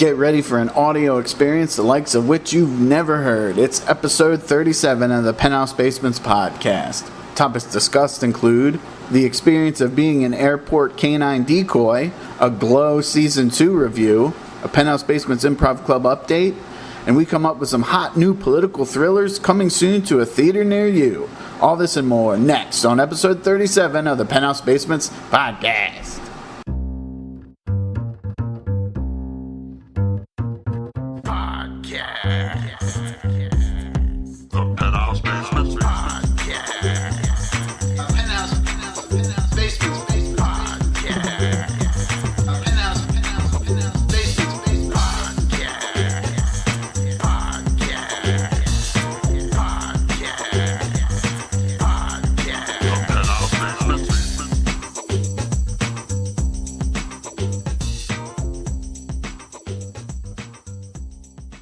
Get ready for an audio experience the likes of which you've never heard. It's episode 37 of the Penthouse Basements Podcast. Topics discussed include the experience of being an airport canine decoy, a Glow Season 2 review, a Penthouse Basements Improv Club update, and we come up with some hot new political thrillers coming soon to a theater near you. All this and more next on episode 37 of the Penthouse Basements Podcast.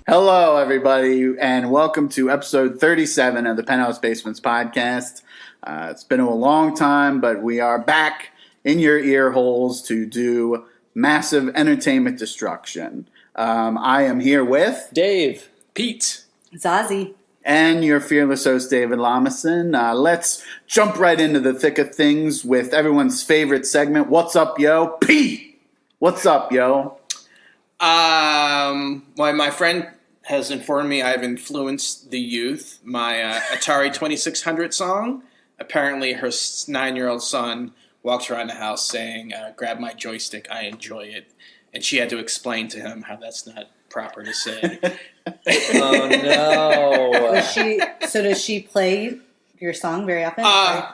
Hello, everybody, and welcome to episode 37 of the Penthouse Basements Podcast. It's been a long time, but we are back in your ear holes to do massive entertainment destruction. I am here with Dave, Pete, Zazie, and your fearless host, David Lamison. Let's jump right into the thick of things with everyone's favorite segment, What's Up, Yo? Pete! What's up, yo? My friend has informed me I've influenced the youth. My Atari 2600 song, apparently her 9-year-old son walks around the house saying, grab my joystick, I enjoy it. And she had to explain to him how that's not proper to say. Oh, no. So does she play your song very often?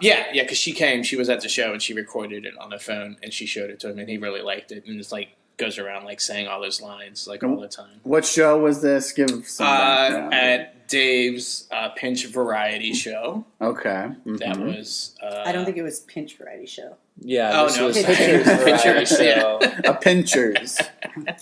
Yeah, because she was at the show and she recorded it on her phone and she showed it to him and he really liked it. And it's like, goes around like saying all those lines like all the time. What show was this? Give some background. At Dave's Pinch Variety show. Okay. Mm-hmm. That was... I don't think it was Pinch Variety Show. Yeah, this was Pinchers. Pinchers show. A Pinchers.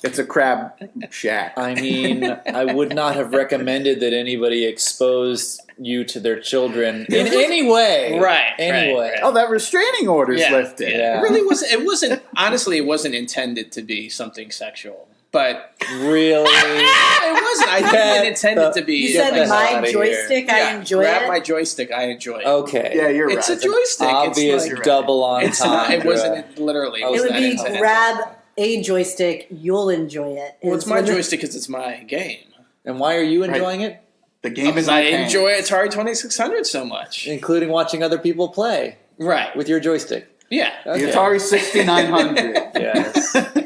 It's a crab shack. I mean, I would not have recommended that anybody expose you to their children in any way. Right. Anyway. Oh, that restraining order's lifted. Yeah. It really wasn't. Honestly, it wasn't intended to be something sexual. But really, it wasn't. I didn't intend it to be. You said my joystick, I enjoy it. Grab my joystick, I enjoy it. Okay. Yeah, you're right. It's a joystick. Obvious it's like, double on it's time. not. It wasn't literally. It would be intended. grab a joystick, you'll enjoy it. Well, it's my joystick because it's my game. And why are you enjoying it? The game is I enjoy Atari 2600 so much, including watching other people play. Right. With your joystick. Yeah. Okay. The Atari 6900. Yes.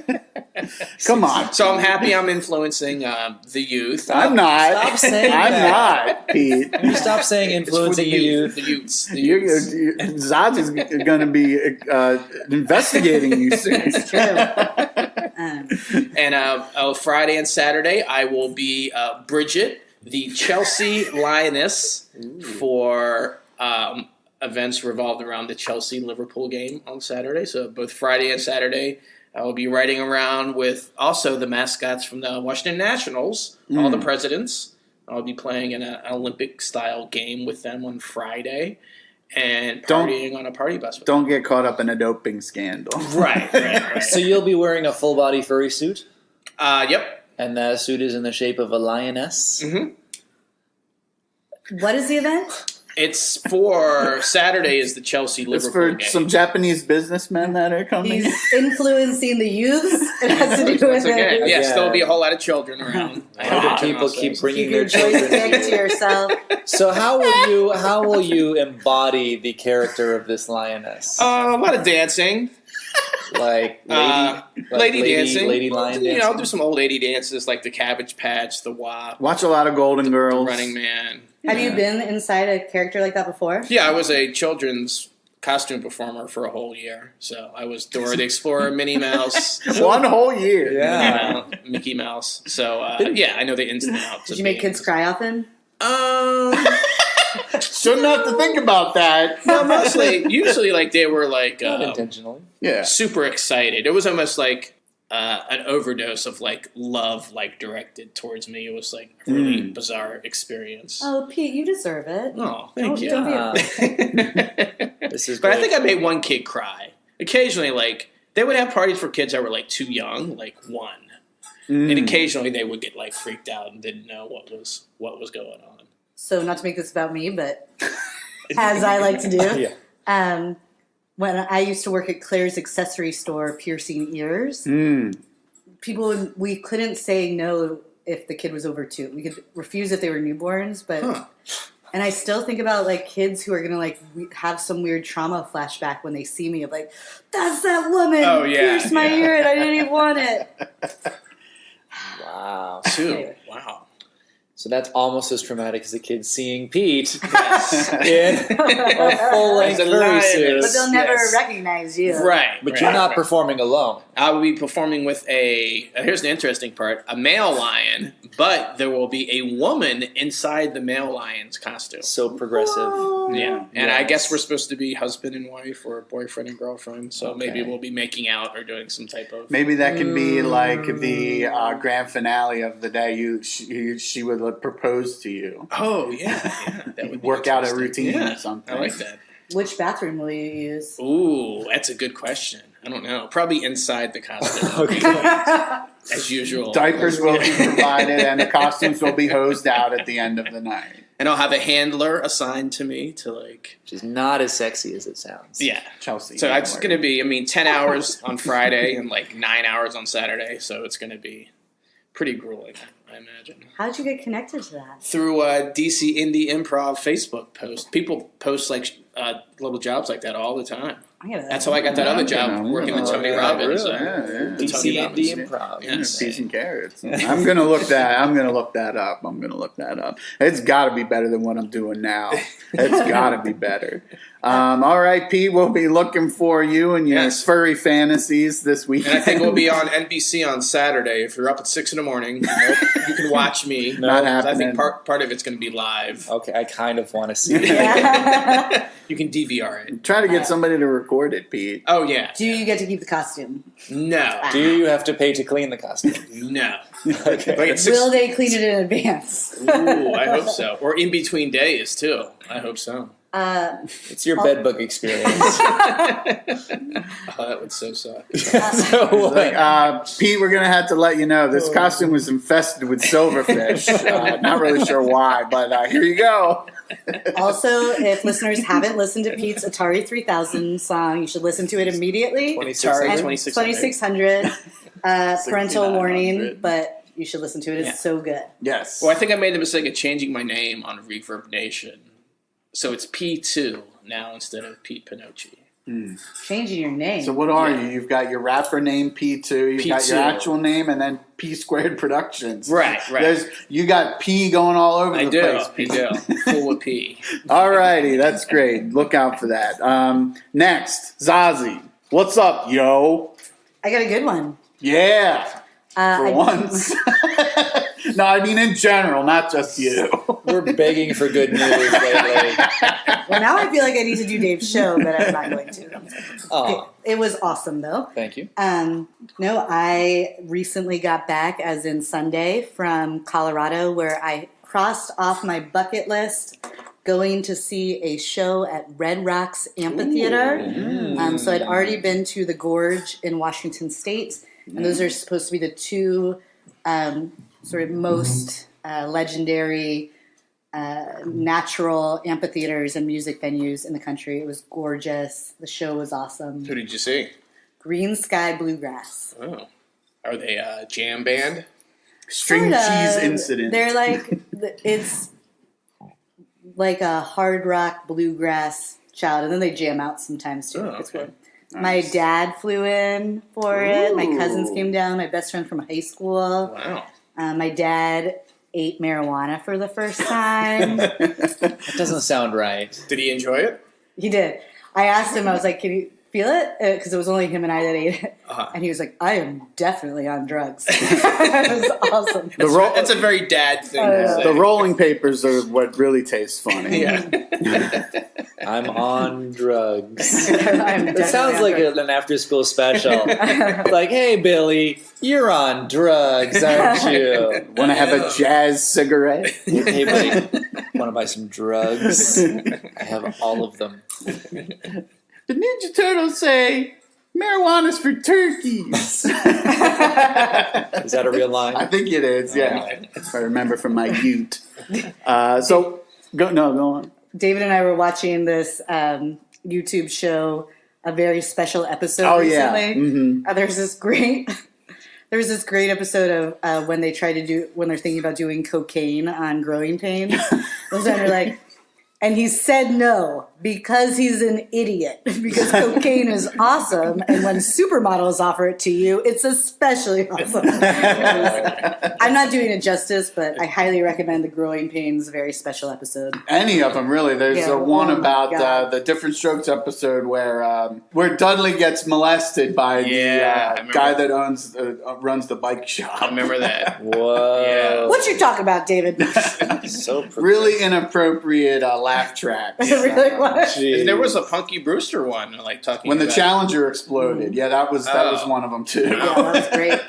Come on. So I'm happy I'm influencing the youth. I'm not. Stop saying I'm that. not, Pete. You stop saying influencing the youth. The youths. Zod is going to be investigating you soon. It's true. And Friday and Saturday, I will be Bridget, the Chelsea Lioness, for events revolved around the Chelsea-Liverpool game on Saturday. So both Friday and Saturday, I will be riding around with also the mascots from the Washington Nationals, all the presidents. I'll be playing in an Olympic-style game with them on Friday and partying on a party bus with them. Don't get caught up in a doping scandal. Right. So you'll be wearing a full-body furry suit? Yep. And that suit is in the shape of a lioness? Mm-hmm. What is the event? It's for Saturday is the Chelsea-Liverpool It's for game. some Japanese businessmen that are coming. He's influencing the youths. It has to do with Okay. it. Yes, there'll be a whole lot of children around. I hope that people keep bringing Keep your their children joystick to yourself. So how will you embody the character of this lioness? A lot of dancing. Like lady dancing. Lady lion dancing? I'll do some old lady dances like the Cabbage Patch, the WAP, Watch a lot of Golden Girls. Running Man. Have you been inside a character like that before? Yeah, I was a children's costume performer for a whole year. So I was Dora the Explorer, Minnie Mouse. One whole year. Yeah. Mickey Mouse. So, I know the ins and outs. Did you make kids cry often? Shouldn't have to think about that. No, usually like they were like Not intentionally. Yeah. super excited. It was almost like an overdose of like love, like directed towards me. It was like a really bizarre experience. Oh, Pete, you deserve it. Oh, thank you. Don't be afraid. This is But I great. think I made one kid cry. Occasionally, like they would have parties for kids that were like too young, like 1. And occasionally they would get like freaked out and didn't know what was going on. So not to make this about me, but as I like to do, when I used to work at Claire's accessory store, piercing ears, we couldn't say no if the kid was over 2. We could refuse if they were newborns, but and I still think about like kids who are gonna like have some weird trauma flashback when they see me of like, that's that woman who pierced my ear and I didn't even want it. Wow. Anyway. Wow. So that's almost as traumatic as a kid seeing Pete in a full-length furry suit. But they'll never recognize you. Right. But you're not performing alone. I will be performing with here's the interesting part, a male lion, but there will be a woman inside the male lion's costume. So progressive. Yeah. And I guess we're supposed to be husband and wife or boyfriend and girlfriend, so maybe we'll be making out or doing some type of... Maybe that can be like the grand finale of the day she would propose to you. Oh, yeah. That would work out a routine or something. I like that. Which bathroom will you use? Ooh, that's a good question. I don't know. Probably inside the costume. As usual. Diapers will be provided and the costumes will be hosed out at the end of the night. And I'll have a handler assigned to me to like... Which is not as sexy as it sounds. Yeah. Chelsea. So it's going to be, 10 hours on Friday and like 9 hours on Saturday. So it's going to be pretty grueling, I imagine. How did you get connected to that? Through a DC Indie Improv Facebook post. People post like little jobs like that all the time. That's how I got that other job working with Tony Robbins. DC Indie Improv. Yes. Peas and carrots. I'm gonna look that up. It's got to be better than what I'm doing now. It's got to be better. All right, Pete, we'll be looking for you and your furry fantasies this week. And I think we'll be on NBC on Saturday. If you're up at 6 a.m, you can watch me. Not happening. I think part of it's going to be live. Okay, I kind of want to see it. You can DVR it. Try to get somebody to record it, Pete. Oh, yeah. Do you get to keep the costume? No. Do you have to pay to clean the costume? No. Okay. Like Will they clean it in advance? Ooh, I hope so. Or in between days, too. I hope so. It's your bedbug experience. That would so suck. Pete, we're going to have to let you know this costume was infested with silverfish. Not really sure why, but here you go. Also, if listeners haven't listened to Pete's Atari 3000 song, you should listen to it immediately. 2600. Parental warning, but you should listen to it. It's so good. Yes. Well, I think I made the mistake of changing my name on Reverb Nation. So it's P2 now instead of Pete Pinocchi. Changing your name. So what are you? You've got your rapper name P2. You've got your actual name, and then P Squared Productions. Right. You got P going all over the place. I do. Full of P. All righty, that's great. Look out for that. Next, Zazie. What's up, yo? I got a good one. Yeah. For once. No, I mean in general, not just you. We're begging for good news lately. Well, now I feel like I need to do Dave's show, but I'm not going to. Oh, It was awesome, though. thank you. No, I recently got back, as in Sunday, from Colorado, where I crossed off my bucket list going to see a show at Red Rocks Amphitheater. So I'd already been to the Gorge in Washington State, and those are supposed to be the two sort of most legendary natural amphitheaters and music venues in the country. It was gorgeous. The show was awesome. Who did you see? Green Sky Bluegrass. Oh. Are they a jam band? String cheese incident. They're like, it's like a hard rock bluegrass child, and then they jam out sometimes too. Oh, It's okay. good. My dad flew in for it. My cousins came down. My best friend from high school. Wow. My dad ate marijuana for the first time. That doesn't sound right. Did he enjoy it? He did. I asked him, I was like, can you feel it? Because it was only him and I that ate it. Uh-huh. And he was like, I am definitely on drugs. It was awesome. That's a very dad thing to say. The rolling papers are what really tastes funny. Yeah. I'm on drugs. I'm It sounds like an after-school special. Like, hey, Billy, you're on drugs, aren't you? Want to have a jazz cigarette? Hey, buddy, want to buy some drugs? I have all of them. The Ninja Turtles say, Marijuana's for turkeys. Is that a real line? I think it is, yeah. If I remember from my youth. So, go on. David and I were watching this YouTube show, a very special episode recently. Mm-hmm. There's this great episode of when they're thinking about doing cocaine on growing pains. They're like, and he said no because he's an idiot. Because cocaine is awesome, and when supermodels offer it to you, it's especially awesome. I'm not doing it justice, but I highly recommend the Growing Pains very special episode. Any of them, really. There's one about the Different Strokes episode where Dudley gets molested by the guy that runs the bike shop. I remember that. Whoa. Yeah. What you talking about, David? So really inappropriate laugh tracks. It really was. There was a Punky Brewster one, like talking When the about Challenger exploded. Yeah, that was one of them too. Yeah, that was great.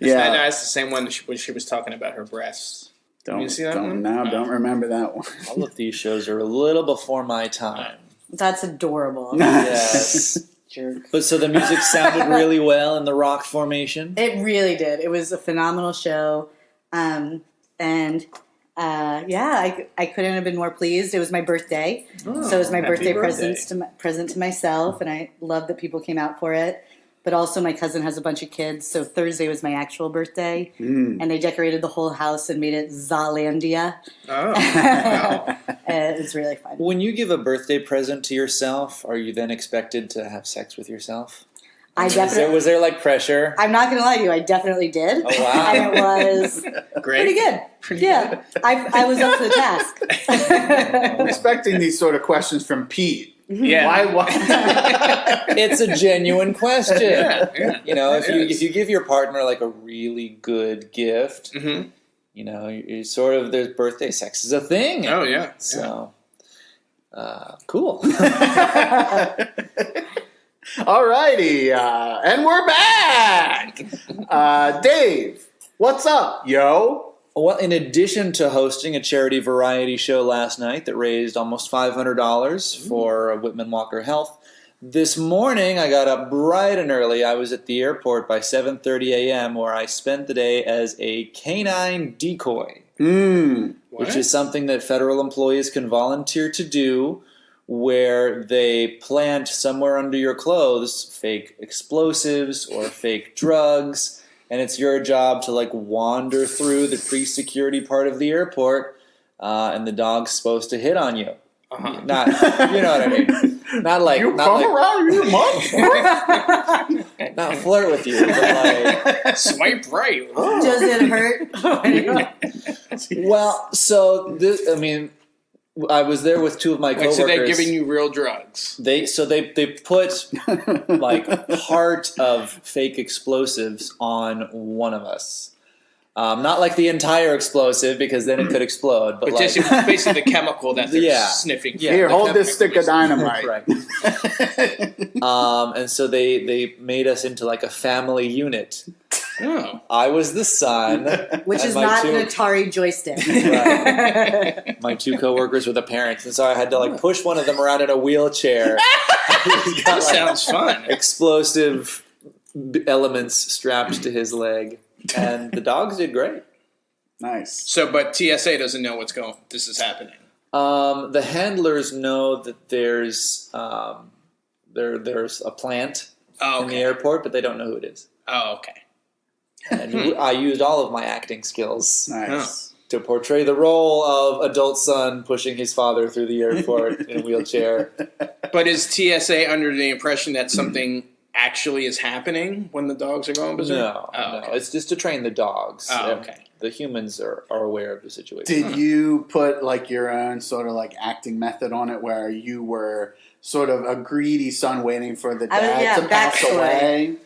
That's the same one when she was talking about her breasts. You see that one? Don't remember that one. All of these shows are a little before my time. That's adorable. Yes. Jerk. But so the music sounded really well in the rock formation? It really did. It was a phenomenal show. I couldn't have been more pleased. It was my birthday. So it was my birthday present to myself, and I love that people came out for it. But also my cousin has a bunch of kids, so Thursday was my actual birthday, and they decorated the whole house and made it Zalandia. Oh, wow. It was really fun. When you give a birthday present to yourself, are you then expected to have sex with yourself? Was there like pressure? I'm not going to lie to you. I definitely did. Oh, wow. And it was Great. pretty good. I was up to the task. I'm expecting these sort of questions from Pete. Yeah. Why? It's a genuine question. Yeah. You know, if you give your partner like a really good gift, Mm-hmm. you know, you sort of there's birthday sex is a thing. Oh, yeah. So, cool. Alrighty, and we're back. Dave, what's up, yo? Well, in addition to hosting a charity variety show last night that raised almost $500 for Whitman Walker Health, this morning I got up bright and early. I was at the airport by 7:30 a.m. where I spent the day as a canine decoy, which is something that federal employees can volunteer to do, where they plant somewhere under your clothes fake explosives or fake drugs, and it's your job to like wander through the pre-security part of the airport, and the dog's supposed to hit on you. Uh-huh. Not, you know what I mean? Not like You not come like, around here much. not flirt with you, but like. Swipe right. Does it hurt? Well, so this, I mean, I was there with two of my coworkers. So they're giving you real drugs. They put like part of fake explosives on one of us. Not like the entire explosive because then it could explode. But like, just basically the chemical that they're sniffing. Yeah. Here, hold this stick of dynamite. Right. And so they made us into like a family unit. Oh. I was the son. Which and is my not two- an Atari joystick. Right. My two coworkers were the parents, and so I had to like push one of them around in a wheelchair. He's got, That sounds fun. explosive elements strapped to his leg, and the dogs did great. Nice. So, but TSA doesn't know this is happening. The handlers know that there's there's a plant in the airport, but they don't know who it is. Oh, okay. And I used all of my acting skills Nice. to portray the role of adult son pushing his father through the airport in a wheelchair. But is TSA under the impression that something actually is happening when the dogs are going berserk? No, okay. it's just to train the dogs. Oh, And okay. The humans are aware of the situation. Did you put like your own sort of like acting method on it where you were sort of a greedy son waiting for the dad to pass backstory. away?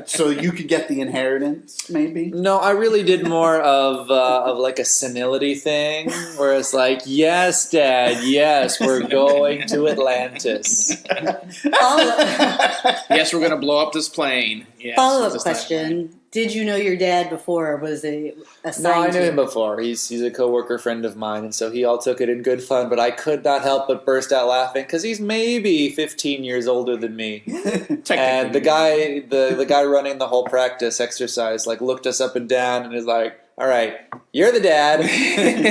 So you could get the inheritance, maybe? No, I really did more of like a senility thing, where it's like, yes, Dad, yes, we're going to Atlantis. Yes, we're going to blow up this plane. Yes, Follow-up this question. Did you know your dad before, or was it assigned No, I to knew you? him before. He's a coworker friend of mine, and so he all took it in good fun. But I could not help but burst out laughing because he's maybe 15 years older than me. And the guy running the whole practice exercise like looked us up and down and is like, "All right, you're the dad,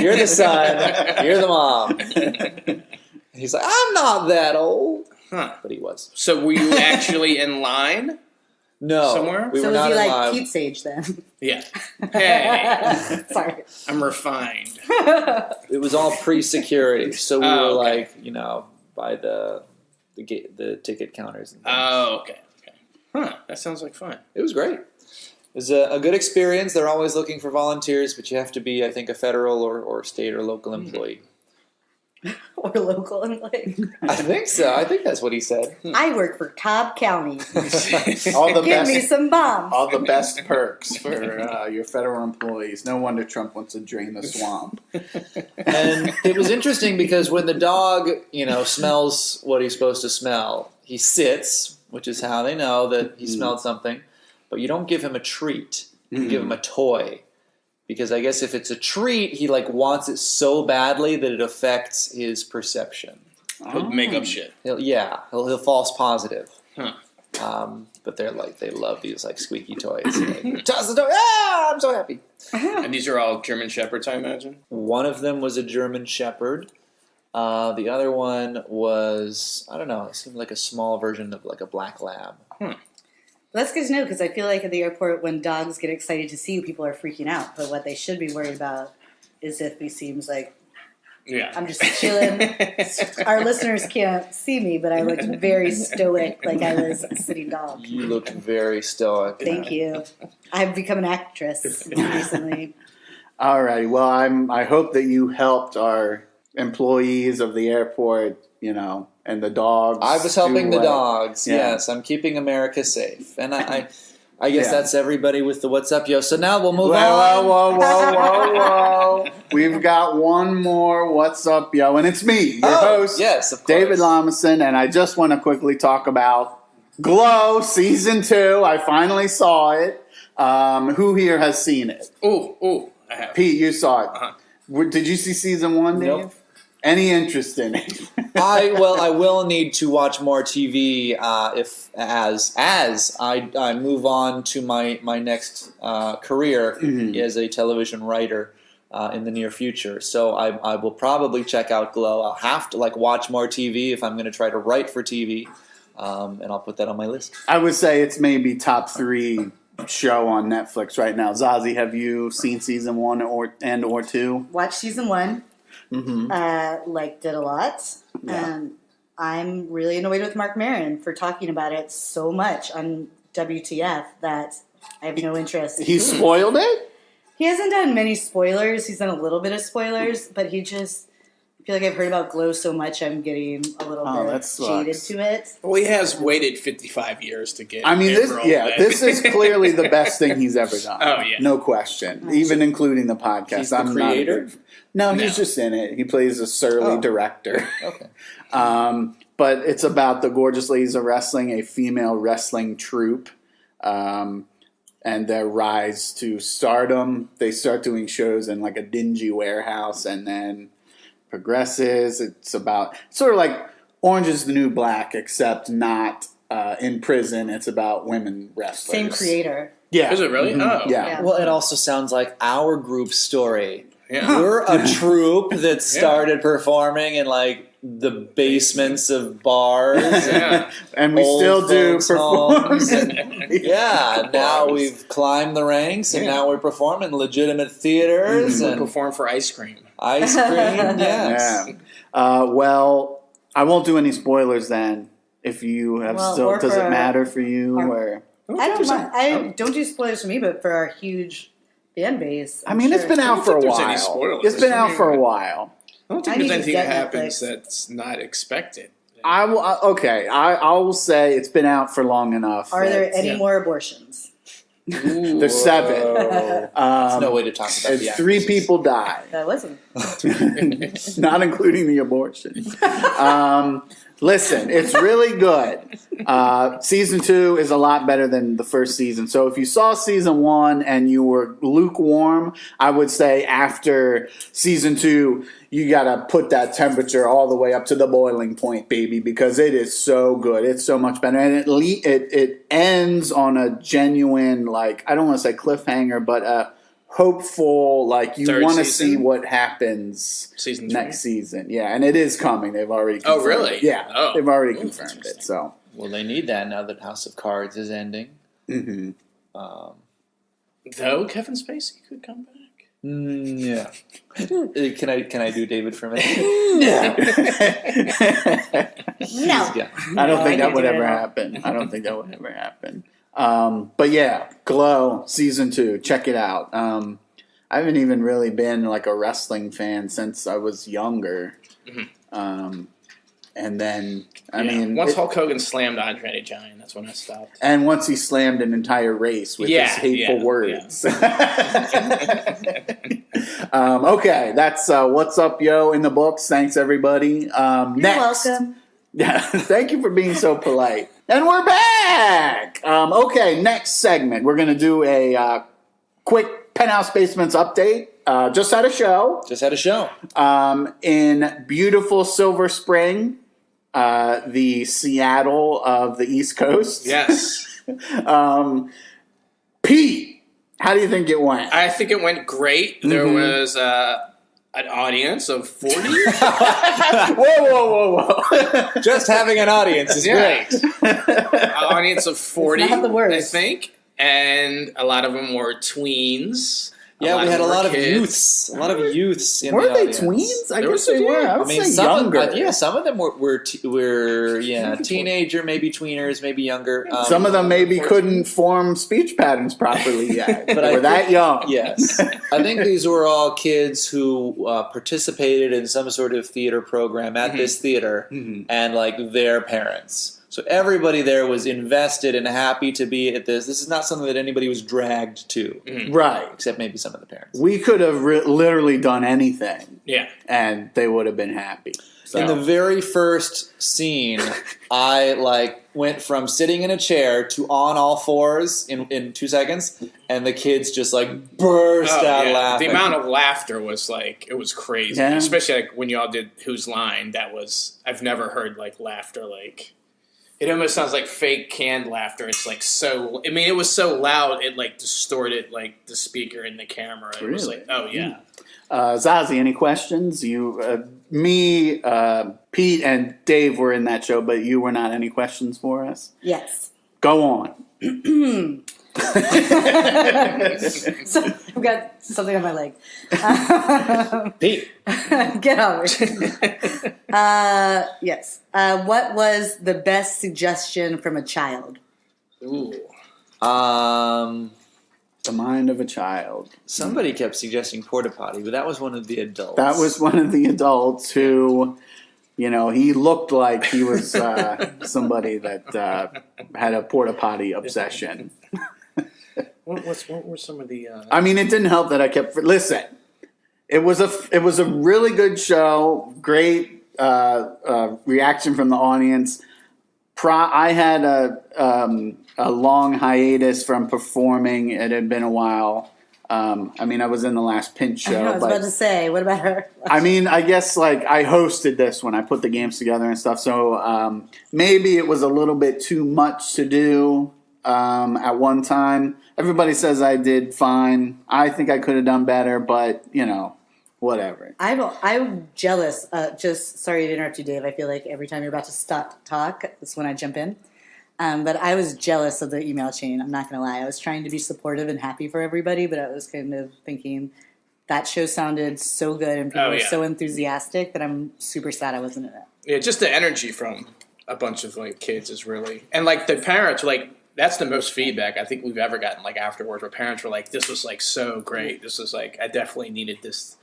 you're the son, you're the mom." He's like, "I'm not that old," but he was. So were you actually in line? No, Somewhere? we So were was not he like alive. Pete's age then? Yeah. Hey, Sorry. I'm refined. It was all pre-security, so we were Oh, okay. like, by the ticket counters. And things. Oh, okay. Huh, that sounds like fun. It was great. It was a good experience. They're always looking for volunteers, but you have to be, I think, a federal or state or local employee. Or local employee. I think so. I think that's what he said. I work for Cobb County. All the Give me best, some bombs. all the best perks for your federal employees. No wonder Trump wants to drain the swamp. And it was interesting because when the dog, smells what he's supposed to smell, he sits, which is how they know that he smelled something. But you don't give him a treat. You give him a toy. Because I guess if it's a treat, he wants it so badly that it affects his perception. Make up shit. He'll false positive. Huh. But they love these squeaky toys. Toss the toy! Ah, I'm so happy. And these are all German Shepherds, I imagine? One of them was a German Shepherd. The other one was, I don't know, it seemed like a small version of a black lab. That's good to know because I feel like at the airport when dogs get excited to see you, people are freaking out. But what they should be worried about is if he seems like I'm just chilling. Our listeners can't see me, but I looked very stoic, like I was a sitting dog. You looked very stoic. Thank you. I've become an actress recently. All right. Well, I hope that you helped our employees of the airport, and the dogs. I was helping the well. dogs. Yeah. Yes, I'm keeping America safe, and I guess that's everybody with the what's up, yo. So now we'll move on. Whoa. We've got one more what's up, yo, and it's me, your host, yes, of course. David Lamison, and I just want to quickly talk about Glow Season 2. I finally saw it. Who here has seen it? Oh, I have. Pete, you saw it. Uh-huh. Did you see Season 1, Dave? Nope. Any interest in it? I will need to watch more TV as I move on to my next career as a television writer in the near future. So I will probably check out Glow. I'll have to watch more TV if I'm going to try to write for TV, and I'll put that on my list. I would say it's maybe top 3 show on Netflix right now. Zazie, have you seen Season 1 or 2? Watched season 1. Liked it a lot. Yeah. I'm really annoyed with Mark Maron for talking about it so much on WTF that I have no interest. He spoiled it? He hasn't done many spoilers. He's done a little bit of spoilers, but I feel like I've heard about Glow so much I'm getting a little bit jaded to it. Well, he has waited 55 years to get. I mean, this is clearly the best thing he's ever done. Oh, yeah. No question. Even including the podcast. He's the creator? No, he's just in it. He plays a surly director. Okay. But it's about the Gorgeous Ladies of Wrestling, a female wrestling troupe, and their rise to stardom. They start doing shows in a dingy warehouse and then progresses. It's about sort of like Orange is the New Black, except not in prison. It's about women wrestlers. Same creator. Yeah. Is it really? Oh. Yeah. Well, it also sounds like our group's story. Yeah. We're a troupe that started performing in the basements of bars. Yeah. And we old still do folks' perform. homes and now we've climbed the ranks and now we're performing in legitimate theaters We and perform for ice cream. ice cream. Yes. Yeah. Well, I won't do any spoilers then. If you have Well, does it matter for you or? I don't mind. I don't do spoilers for me, but for our huge fan base. I mean, it's been out for a there's while. any spoilers. It's been out for a while. I don't think I there's need to anything get that happens Netflix. that's not expected. I will. Okay, I will say it's been out for long enough. Are there that- any more abortions? There's 7. There's no way to talk about the 3 actresses. people died, That wasn't. not including the abortion. Listen, it's really good. Season 2 is a lot better than the first season. So if you saw season 1 and you were lukewarm, I would say after season 2, you got to put that temperature all the way up to the boiling point, baby, because it is so good. It's so much better. And it ends on a genuine, like, I don't want to say cliffhanger, but hopeful, like you want to see what happens next season. Yeah, and it is coming. They've already confirmed really? it. Yeah, they've already confirmed it. So well, they need that now that House of Cards is ending. Mm-hmm. Though Kevin Spacey could come back. Yeah. Can I do David for a minute? No. I don't think that would ever happen. I don't think that would ever happen. But yeah, Glow season 2, check it out. I haven't even really been like a wrestling fan since I was younger. Mm-hmm. And then, I mean, once Hulk Hogan slammed Andre the Giant, that's when I stopped. And once he slammed an entire race with his hateful words. Yeah. Okay, that's What's Up, Yo, in the books. Thanks, everybody. You're welcome. Yeah, thank you for being so polite. And we're back! Okay, next segment. We're going to do a quick Penthouse Basements update. Just had a show. In beautiful Silver Spring, the Seattle of the East Coast. Yes. Pete, how do you think it went? I think it went great. There was an audience of 40. Whoa. Just having an audience is great. An audience of 40, not the worst. I think. And a lot of them were tweens. Yeah, we had a lot of kids. youths. A lot of youths in Were the they audience. tweens? I There guess were they some, were. yeah. I would say younger. Some of them were teenager, maybe tweeners, maybe younger. Some of them maybe couldn't form speech patterns properly yet. But they were that young. Yes. I think these were all kids who participated in some sort of theater program at this theater and like their parents. So everybody there was invested and happy to be at this. This is not something that anybody was dragged to. Right. Except maybe some of the parents. We could have literally done anything. Yeah. And they would have been happy. So. In the very first scene, I went from sitting in a chair to on all fours in 2 seconds, and the kids just burst out laughing. The amount of laughter was it was crazy. Yeah. Especially when y'all did Whose Line. I've never heard laughter it almost sounds like fake canned laughter. It's so. I mean, it was so loud it distorted the speaker and the camera. It was oh yeah. Zazie, any questions? You, me, Pete, and Dave were in that show, but you were not. Any questions for us? Yes. Go on. So I've got something on my leg. Pete. Get over it. Yes. What was the best suggestion from a child? Ooh. The mind of a child. Somebody kept suggesting porta potty, but that was one of the adults. That was one of the adults who, he looked like he was somebody that had a porta potty obsession. What were some of the? I mean, it didn't help that I kept. Listen, it was a really good show. Great reaction from the audience. I had a long hiatus from performing. It had been a while. I mean, I was in the last Pinch show. I was about to say, what about her? I mean, I guess I hosted this when I put the games together and stuff. So maybe it was a little bit too much to do at one time. Everybody says I did fine. I think I could have done better, but whatever. I'm jealous. Just sorry to interrupt you, Dave. I feel like every time you're about to stop talk, that's when I jump in. But I was jealous of the email chain. I'm not going to lie. I was trying to be supportive and happy for everybody, but I was kind of thinking that show sounded so good and people were so enthusiastic that I'm super sad I wasn't in it. Yeah, just the energy from a bunch of kids is really, and the parents were that's the most feedback I think we've ever gotten afterwards, where parents were this was so great. This was I definitely needed this.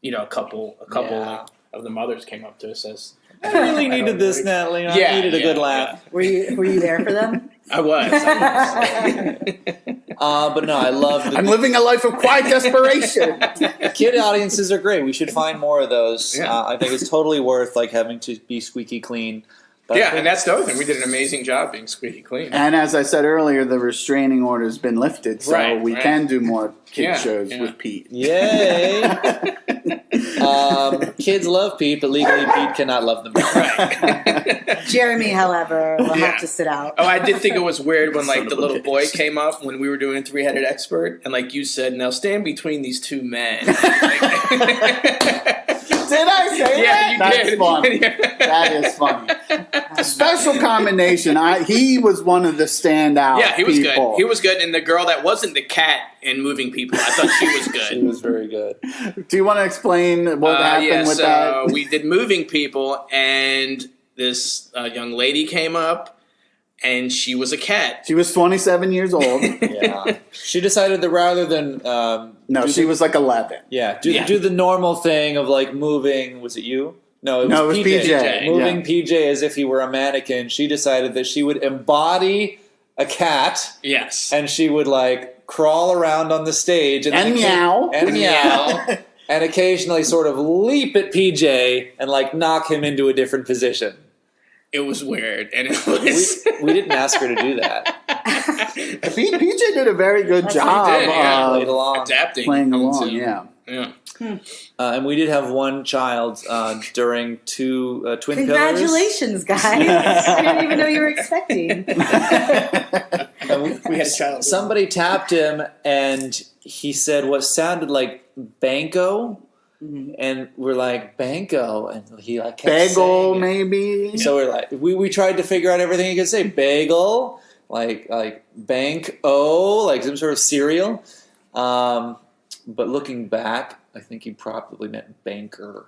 A couple of the mothers came up to us as, I really needed this, Natalie. I needed a good laugh. Yeah. Were you there for them? I was. But no, I love I'm living a life of quiet desperation. Kid audiences are great. We should find more of those. Yeah. I think it's totally worth having to be squeaky clean. And that's the other thing. We did an amazing job being squeaky clean. And as I said earlier, the restraining order has been lifted, so we can do more kid shows with Pete. Yay! Kids love Pete, but legally Pete cannot love them. Right. Jeremy, however, will have to sit out. Oh, I did think it was weird when the little boy came up when we were doing Three-Headed Expert, and you said, "Now stand between these two men." Did I say that? You That's did. funny. That is funny. Special commendation. He was one of the standout Yeah, he was people. good. He was good, and the girl that wasn't the cat in Moving People, I thought she was good. She was very good. Do you want to explain what happened with that? We did Moving People, and this young lady came up, and she was a cat. She was 27 years old. Yeah. She decided that rather than... No, she was 11. Yeah, do the normal thing of moving... Was it you? No, it was PJ. Moving PJ as if he were a mannequin. She decided that she would embody a cat. Yes. And she would crawl around on the stage. And meow. And meow. And occasionally sort of leap at PJ and knock him into a different position. It was weird, and it was... We didn't ask her to do that. PJ did a very good job played along. Adapting. Playing along, yeah. And we did have one child during two twin Congratulations, guys. I didn't even know you were expecting. We had a child. Somebody tapped him, and he said what sounded like Banco. Mm-hmm. And we're like, Banco, and he kept Bagel, maybe. So we're like, we tried to figure out everything he could say. Bagel, like Bank-O, some sort of cereal. But looking back, I think he probably meant banker.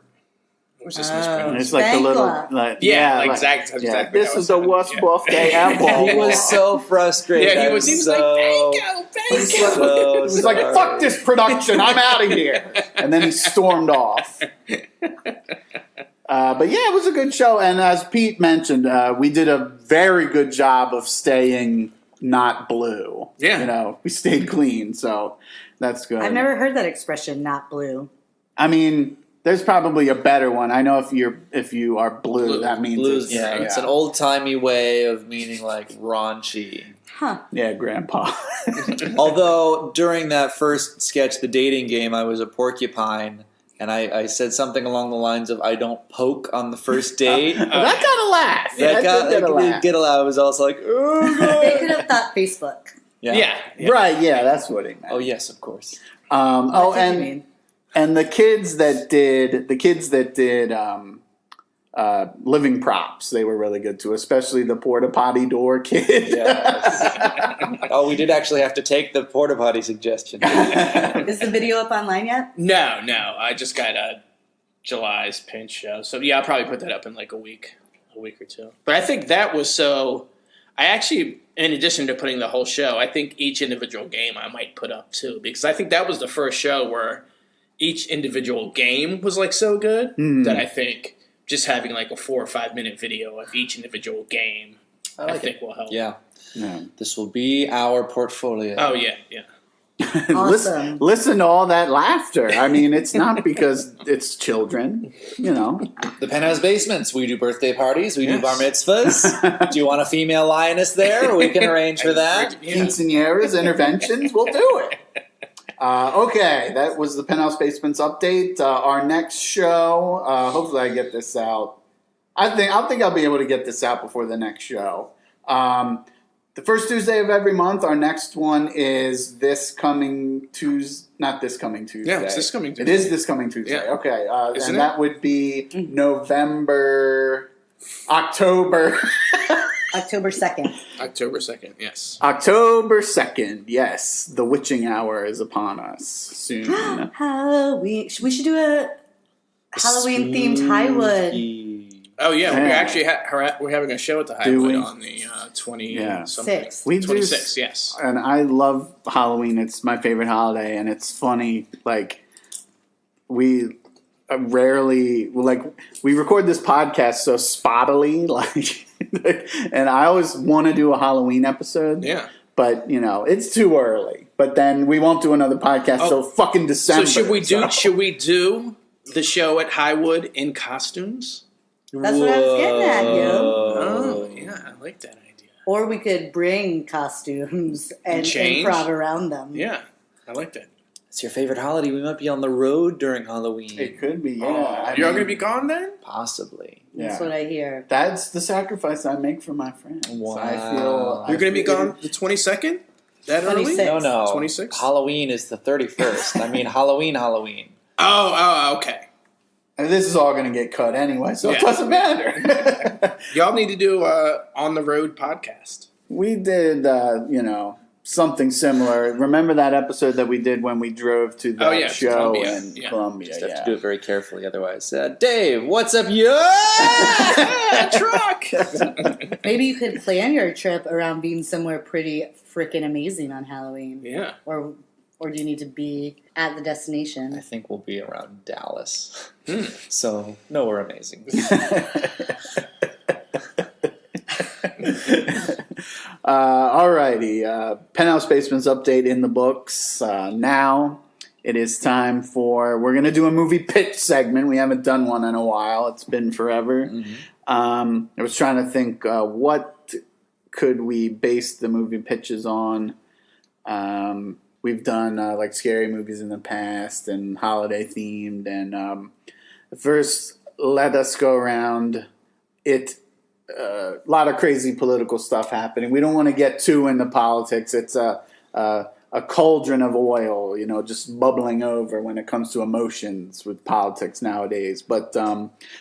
Was this mispronounced? It's the little, exactly. This is the worst birthday ever. He was so frustrated. Yeah, he was like, Bango. He was like, fuck this production, I'm out of here. And then he stormed off. But yeah, it was a good show. And as Pete mentioned, we did a very good job of staying not blue. Yeah. We stayed clean, so that's good. I've never heard that expression, not blue. I mean... There's probably a better one. I know if you are blue, that means blues. It's an old timey way of meaning raunchy. Huh. Yeah, grandpa. Although during that first sketch, the dating game, I was a porcupine, and I said something along the lines of "I don't poke on the first date." That got a laugh. That did get a laugh. I was also like, "Oh, God." They could have thought Facebook. Yeah. Right. Yeah, that's what he meant. Oh yes, of course. What did you mean? And the kids that did living props, they were really good too, especially the porta potty door kid. Yes. Oh, we did actually have to take the porta potty suggestion. Is the video up online yet? No. I just got July's pinch show. So yeah, I'll probably put that up in a week or two. But I think that was so... I actually, in addition to putting the whole show, I think each individual game I might put up too. Because I think that was the first show where each individual game was so good that I think just having a 4 or 5 minute video of each individual game I think will help. Yeah. This will be our portfolio. Oh yeah. Awesome. Listen to all that laughter. I mean, it's not because it's children, The Penthouse Basements. We do birthday parties. We do bar mitzvahs. Do you want a female lioness there? We can arrange for that. Quinceañeras, interventions, we'll do it. Okay, that was the Penthouse Basements update. Our next show, hopefully I get this out. I think I'll be able to get this out before the next show. The first Tuesday of every month. Our next one is this coming Tuesday. Not this coming Tuesday. Yeah, it's this coming Tuesday. It is this coming Tuesday. Yeah. Okay, Isn't and it? that would be October. October 2nd. October 2nd, yes. October 2nd, yes. The witching hour is upon us soon. Halloween. We should do a Halloween themed Highwood. Oh yeah, Yeah. we're actually we're having a show at the Do Highwood we? on the 26th. We do, 26th, yes. And I love Halloween. It's my favorite holiday, and it's funny. We rarely we record this podcast so spottily, and I always want to do a Halloween episode. Yeah. But it's too early. But then we won't do another podcast till fucking December. So should we do the show at Highwood in costumes? That's what I was getting at, yo. Oh, yeah, I like that idea. Or we could bring costumes and improv around them. Yeah, I like that. It's your favorite holiday. We might be on the road during Halloween. It could be, yeah. You're all going to be gone then? Possibly. That's what I hear. That's the sacrifice I make for my friends. Wow. I feel You're going to be gone the 22nd? That early? 26. No. 26? Halloween is the 31st. I mean, Halloween. Oh, okay. And this is all going to get cut anyway, so it doesn't matter. Y'all need to do On the Road podcast. We did, something similar. Remember that episode that we did when we drove to that show in Columbia? Just have to do it very carefully, otherwise. Dave, what's up, yo? Truck! Maybe you could plan your trip around being somewhere pretty freaking amazing on Halloween. Yeah. Or do you need to be at the destination? I think we'll be around Dallas. So, no, we're amazing. Alrighty, Penthouse Basements update in the books. Now it is time we're going to do a movie pitch segment. We haven't done one in a while. It's been forever. I was trying to think what could we base the movie pitches on. We've done like scary movies in the past and holiday themed. And first, let us go around it. A lot of crazy political stuff happening. We don't want to get too into politics. It's a cauldron of oil, just bubbling over when it comes to emotions with politics nowadays. But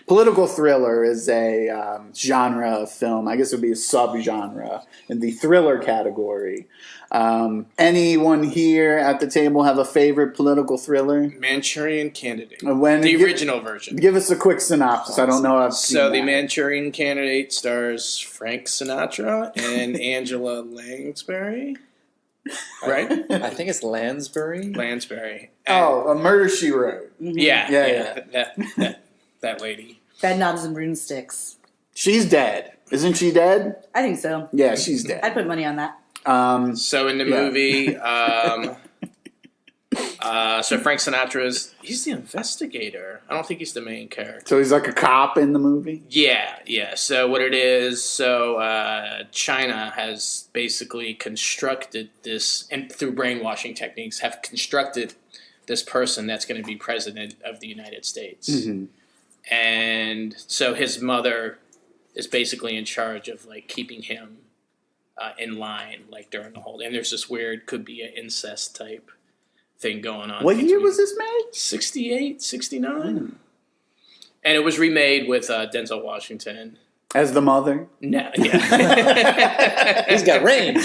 political thriller is a genre of film. I guess it would be a subgenre in the thriller category. Anyone here at the table have a favorite political thriller? Manchurian Candidate. The original version. Give us a quick synopsis. I don't know if I've seen So, The that. Manchurian Candidate stars Frank Sinatra and Angela Lansbury. Right? I think it's Lansbury. Lansbury. A Murder, She Wrote. Yeah. That lady. Bed knobs and broomsticks. She's dead. Isn't she dead? I think so. Yeah, she's dead. I'd put money on that. So in the movie, so Frank Sinatra's, he's the investigator. I don't think he's the main character. So he's like a cop in the movie? Yeah. So what it is, China has basically constructed this, and through brainwashing techniques, have constructed this person that's going to be president of the United States. Mm-hmm. And so his mother is basically in charge of like keeping him in line, like during the whole. And there's this weird, could be an incest type thing going on. What year was this made? 68, 69. And it was remade with Denzel Washington. As the mother? No, yeah. He's got range.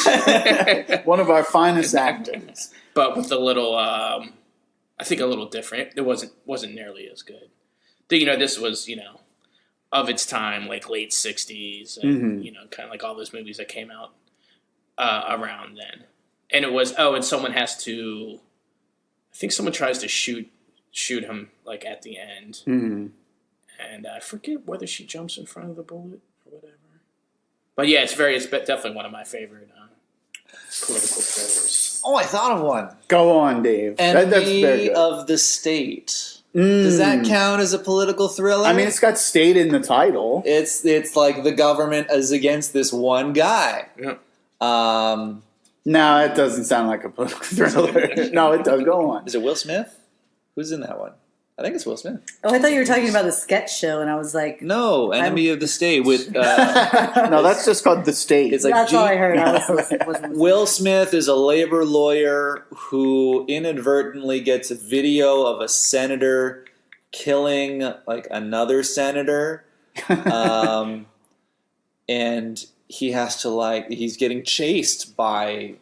One of our finest actors. But with a little, I think a little different. It wasn't nearly as good. This was, of its time, like late 60s, and, kind of like all those movies that came out around then. And it was, and someone has to, I think someone tries to shoot him, like, at the end. Mm-hmm. And I forget whether she jumps in front of the bullet or whatever. But yeah, it's definitely one of my favorite political thrillers. Oh, I thought of one. Go on, Dave. That's very Enemy good. of the State. Does that count as a political thriller? I mean, it's got state in the title. It's like the government is against this one guy. Yeah. No, it doesn't sound like a political thriller. No, it does. Go on. Is it Will Smith? Who's in that one? I think it's Will Smith. Oh, I thought you were talking about the sketch show, and I was like, No, Enemy of the State with. No, that's just called The State. It's like that's all I heard. I wasn't Will Smith is a labor lawyer who inadvertently gets a video of a senator killing like another senator, and he has to he's getting chased by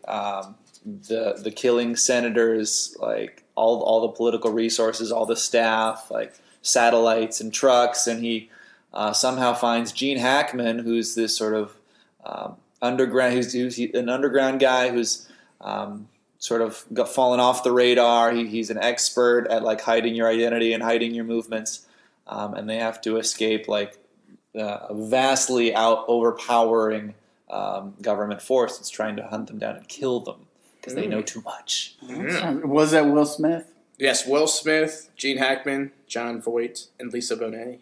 the killing senators, like all the political resources, all the staff, like satellites and trucks, and he somehow finds Gene Hackman, who's this sort of underground, who's an underground guy who's sort of got fallen off the radar. He's an expert at like hiding your identity and hiding your movements, and they have to escape like a vastly overpowering government force that's trying to hunt them down and kill them because they know too much. Yeah. Was that Will Smith? Yes, Will Smith, Gene Hackman, John Voight, and Lisa Bonet.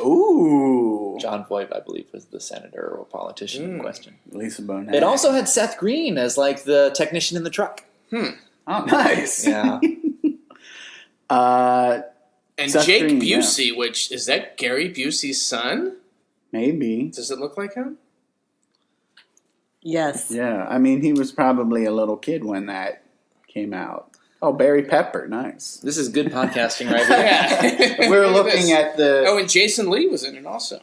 Ooh. John Voight, I believe, was the senator or politician in question. Lisa Bonet. It also had Seth Green as like the technician in the truck. Oh, nice. Yeah. And Seth Jake Green, Busey, which is that Gary Busey's son? Maybe. Does it look like him? Yes. Yeah, I mean, he was probably a little kid when that came out. Oh, Barry Pepper, nice. This is good podcasting right here. Yeah. We're looking at the... Oh, and Jason Lee was in it also.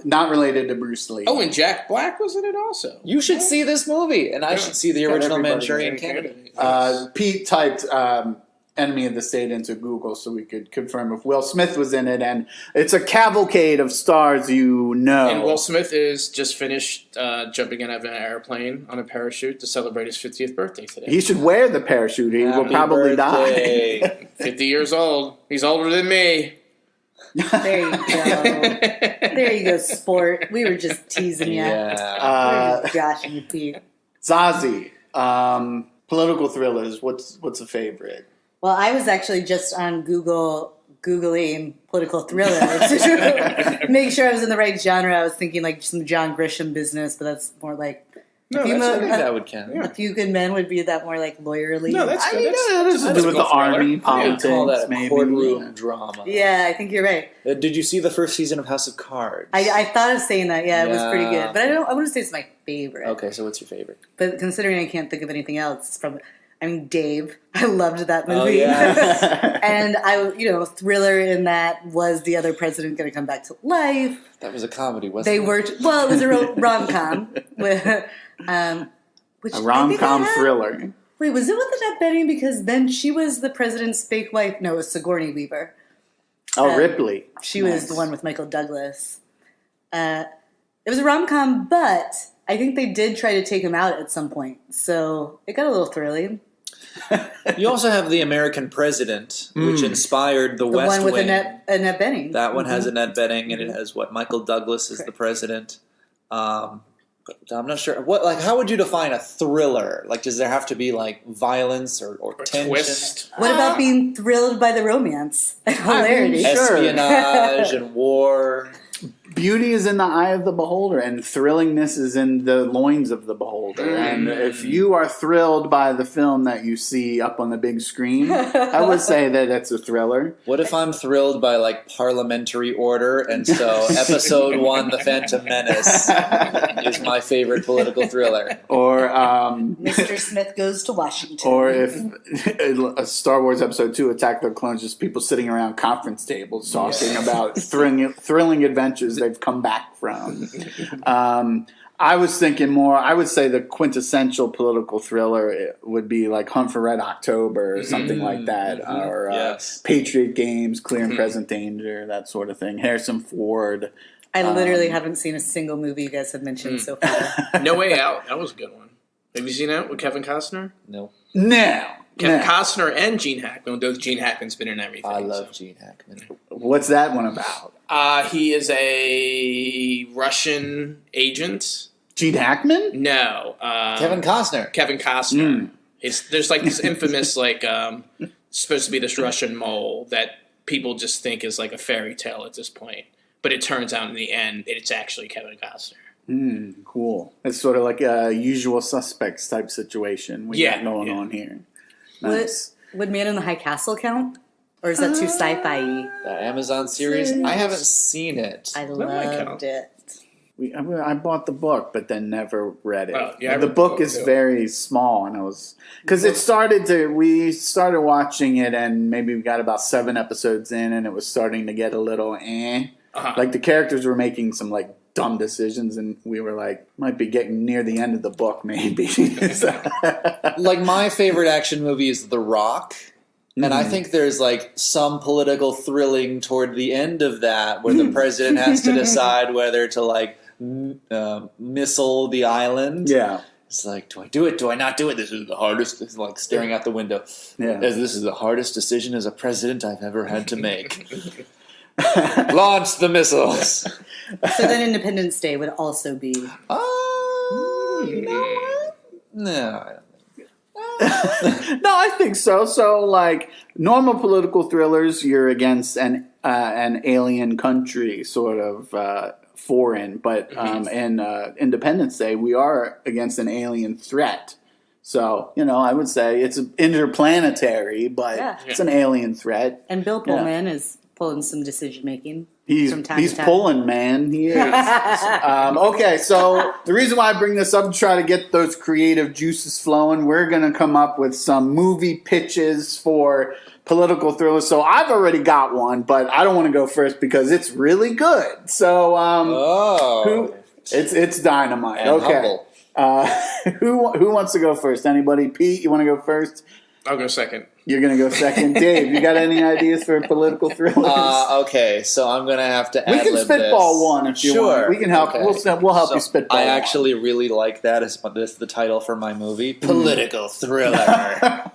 not related to Bruce Lee. Oh, and Jack Black was in it also. You should see this movie, and I should see the original Manchurian Candidate. Pete typed Enemy of the State into Google so we could confirm if Will Smith was in it, and it's a cavalcade of stars you know. And Will Smith is just finished jumping out of an airplane on a parachute to celebrate his 50th birthday today. He should wear the parachute. He will probably die. 50 years old. He's older than me. There you go. There you go, sport. We were just teasing you. Yeah. We were just joshing you, Pete. Zazie, political thrillers. What's a favorite? Well, I was actually just on Googling political thrillers to make sure I was in the right genre. I was thinking like some John Grisham business, but that's more like I think that would count. A Few Good Men would be that more like lawyerly. No, that's good. This is to do with the army, politics, I call that a maybe. courtroom drama. Yeah, I think you're right. Did you see the first season of House of Cards? I thought of saying that. Yeah, it was pretty Yeah. good, but I wouldn't say it's my favorite. Okay, so what's your favorite? But considering I can't think of anything else, it's from. I mean, Dave. I loved that movie. Oh, yeah. And thriller in that was the other president going to come back to life. That was a comedy, wasn't They it? were it was a rom-com with which A rom-com I think thriller. Wait, was it with Annette Bening? Because then she was the president's fake wife. No, it was Sigourney Weaver. Oh, Ripley. She was the one with Michael Douglas. It was a rom-com, but I think they did try to take him out at some point. So it got a little thrilling. You also have The American President, which inspired The West one with Wing. Annette Bening. That one has Annette Bening, and it has Michael Douglas as the president. But I'm not sure how would you define a thriller? Like, does there have to be like violence or tension? Twist. What about being thrilled by the romance and hilarity? Sure. Espionage and war. Beauty is in the eye of the beholder, and thrillingness is in the loins of the beholder. And if you are thrilled by the film that you see up on the big screen, I would say that it's a thriller. What if I'm thrilled by like parliamentary order, and so Episode 1, The Phantom Menace, is my favorite political thriller? Or Mr. Smith Goes to Washington. or if Star Wars Episode 2, Attack of the Clones, just people sitting around conference tables talking about thrilling adventures they've come back from. I was thinking more, I would say the quintessential political thriller would be like Hunt for Red October or something like that. Or Patriot Games, Clear and Present Danger, that sort of thing. Harrison Ford. I literally haven't seen a single movie you guys have mentioned so far. No Way Out. That was a good one. Have you seen that with Kevin Costner? No. No. Kevin Costner and Gene Hackman, though Gene Hackman's been in everything. I love Gene Hackman. What's that one about? He is a Russian agent. Gene Hackman? No. Kevin Costner. Kevin Costner. There's like this infamous, supposed to be this Russian mole that people just think is like a fairy tale at this point. But it turns out in the end, it's actually Kevin Costner. Cool. It's sort of like a Usual Suspects type situation we got going on here. Nice. Would Man in the High Castle count? Or is that too sci-fi? The Amazon series. I haven't seen it. I loved it. I bought the book, but then never read it. Yeah, the book is very small, and because we started watching it, and maybe we got about 7 episodes in, and it was starting to get a little Like the characters were making some like dumb decisions, and we were like, might be getting near the end of the book, maybe. Like my favorite action movie is The Rock. And I think there's like some political thrilling toward the end of that where the president has to decide whether to like missile the island. Yeah. It's like, do I do it? Do I not do it? This is the hardest. It's like staring out the window. Yeah. This is the hardest decision as a president I've ever had to make. Launch the missiles. So then Independence Day would also be... You know what? No, I don't. No, I think so. So, like normal political thrillers, you're against an alien country sort of foreign, but in Independence Day, we are against an alien threat. So, I would say it's interplanetary, but it's an alien threat. And Bill Pullman is pulling some decision making. He's pulling, man. He is. Okay, so the reason why I bring this up to try to get those creative juices flowing, we're going to come up with some movie pitches for political thrillers. So I've already got one, but I don't want to go first because it's really good. So, it's dynamite. And okay. Who wants to go first? Anybody? Pete, you want to go first? I'll go second. You're going to go second. Dave, you got any ideas for political thrillers? Okay, so I'm going to have to ad-lib We can spitball one if you want. We can help. Okay. We'll help you spitball I actually really like that as the title for my movie. Political thriller.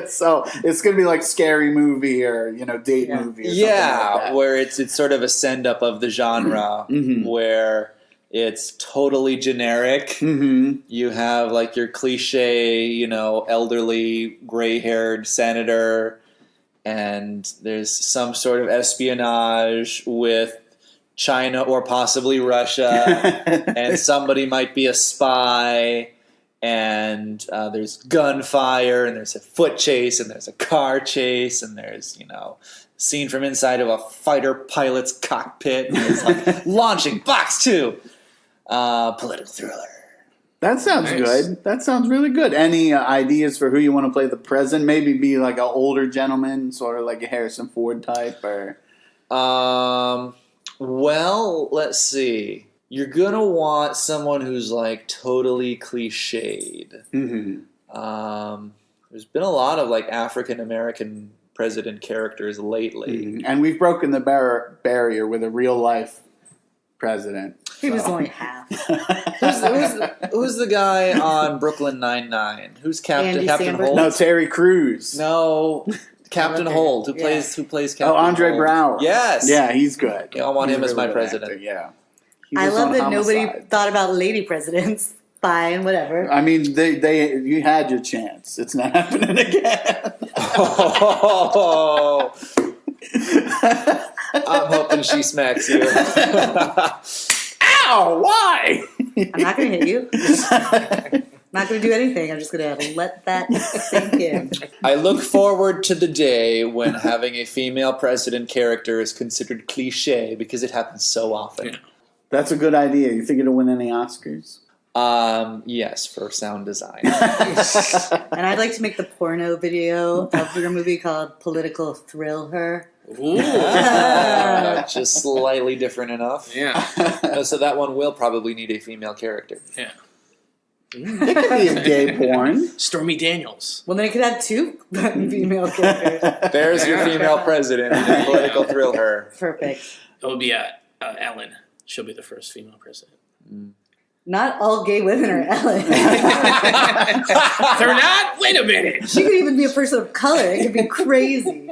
So it's going to be like Scary Movie or, date movie or something like that. Where it's sort of a send-up of the genre where it's totally generic. Mm-hmm. You have like your cliche, elderly, gray-haired senator, and there's some sort of espionage with China or possibly Russia, and somebody might be a spy, and there's gunfire, and there's a foot chase, and there's a car chase, and there's, scene from inside of a fighter pilot's cockpit, and it's like launching box 2. Political thriller. That sounds good. That sounds really good. Any ideas for who you want to play the president? Maybe be like an older gentleman, sort of like a Harrison Ford type, or. Well, let's see. You're gonna want someone who's like totally cliched. Mm-hmm. There's been a lot of like African American president characters lately, and we've broken the barrier with a real life president. He was only half. Who's the guy on Brooklyn Nine-Nine? Who's Captain Holt? No, Terry Crews. No, Captain Holt. Who plays Captain? Oh, Andre Holt? Brower. Yes. Yeah, he's good. Yeah, I want him as my really president. Actor, yeah. I love that nobody thought about lady presidents. Fine, whatever. I mean, you had your chance. It's not happening again. Oh. I'm hoping she smacks you. Ow! Why? I'm not going to hit you. I'm not going to do anything. I'm just going to let that sink in. I look forward to the day when having a female president character is considered cliche because it happens so often. Yeah. That's a good idea. You think it'll win any Oscars? Yes, for sound design. And I'd like to make the porno video of your movie called Political Thriller. Ooh. Just slightly different enough. Yeah. So that one will probably need a female character. Yeah. It could be a gay porn. Stormy Daniels. Well, then it could have 2 female characters. There's your female president in Political Thriller. Perfect. It would be Ellen. She'll be the first female president. Not all gay women are Ellen. They're not? Wait a minute. She could even be a person of color. It could be crazy.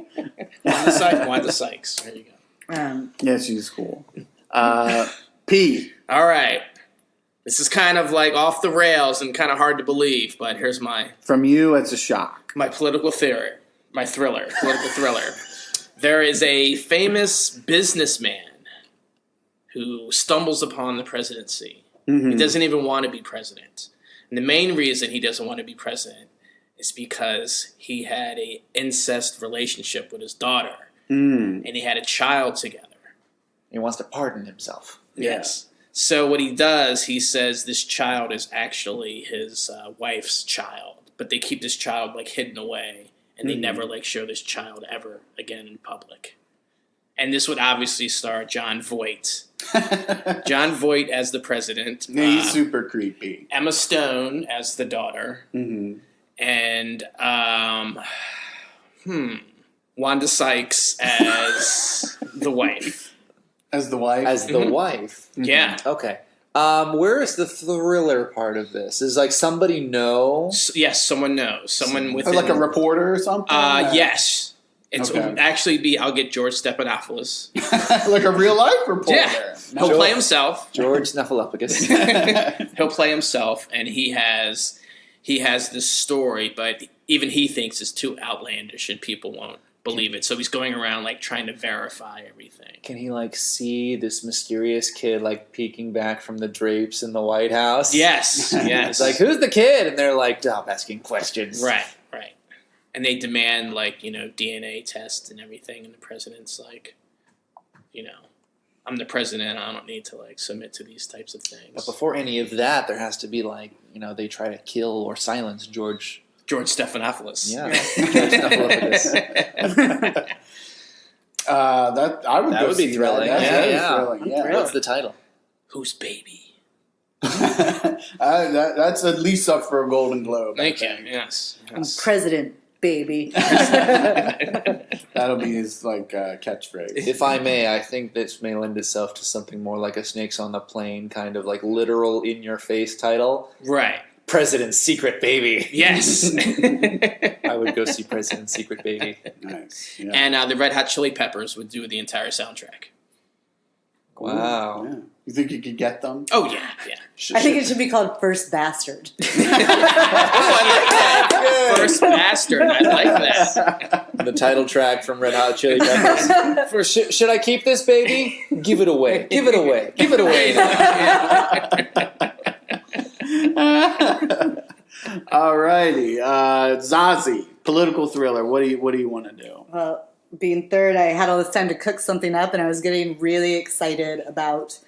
Wanda Sykes. There you go. Yeah, she's cool. P. All right. This is kind of like off the rails and kind of hard to believe, but here's From you, it's a shock. my political thriller. There is a famous businessman who stumbles upon the presidency. Mm-hmm. He doesn't even want to be president. And the main reason he doesn't want to be president is because he had an incest relationship with his daughter. And he had a child together. He wants to pardon himself. Yes. So what he does, he says this child is actually his wife's child. But they keep this child hidden away. And they never show this child ever again in public. And this would obviously star John Voight. John Voight as the president. He's super creepy. Emma Stone as the daughter. Mm-hmm. And Wanda Sykes as the wife. As the wife? As the wife? Yeah. Okay. Where is the thriller part of this? Is somebody know? Yes, someone knows. Someone within... Like a reporter or something? Yes. It's actually be. I'll get George Stephanopoulos. Like a real life reporter. Yeah, he'll play himself. George Snuffleupagus. He'll play himself, and he has this story, but even he thinks it's too outlandish, and people won't believe it. So he's going around like trying to verify everything. Can he like see this mysterious kid like peeking back from the drapes in the White House? Yes, yes. It's like, who's the kid? And they're like, stop asking questions. Right. And they demand like, DNA tests and everything, and the president's like, I'm the president, I don't need to like submit to these types of things. But before any of that, there has to be like, they try to kill or silence George Stephanopoulos. Yeah. George Stephanopoulos. That would be thrilling. Yeah. What's the title? Whose baby? That's at least up for a Golden Globe. Thank you. Yes. I'm president, baby. That'll be his catchphrase. If I may, I think this may lend itself to something more like a Snakes on the Plane kind of like literal in your face title. Right. President's Secret Baby. Yes. I would go see President's Secret Baby. Nice. Yeah. And the Red Hot Chili Peppers would do the entire soundtrack. Wow. Yeah. You think you could get them? Oh, yeah. I think it should be called First Bastard. Oh, I like that. First Bastard. I like that. The title track from Red Hot Chili Peppers. Should I keep this baby? Give it away. Give it away. Give it away. Alrighty. Zazie, political thriller. What do you want to do? Well, being third, I had all this time to cook something up, and I was getting really excited about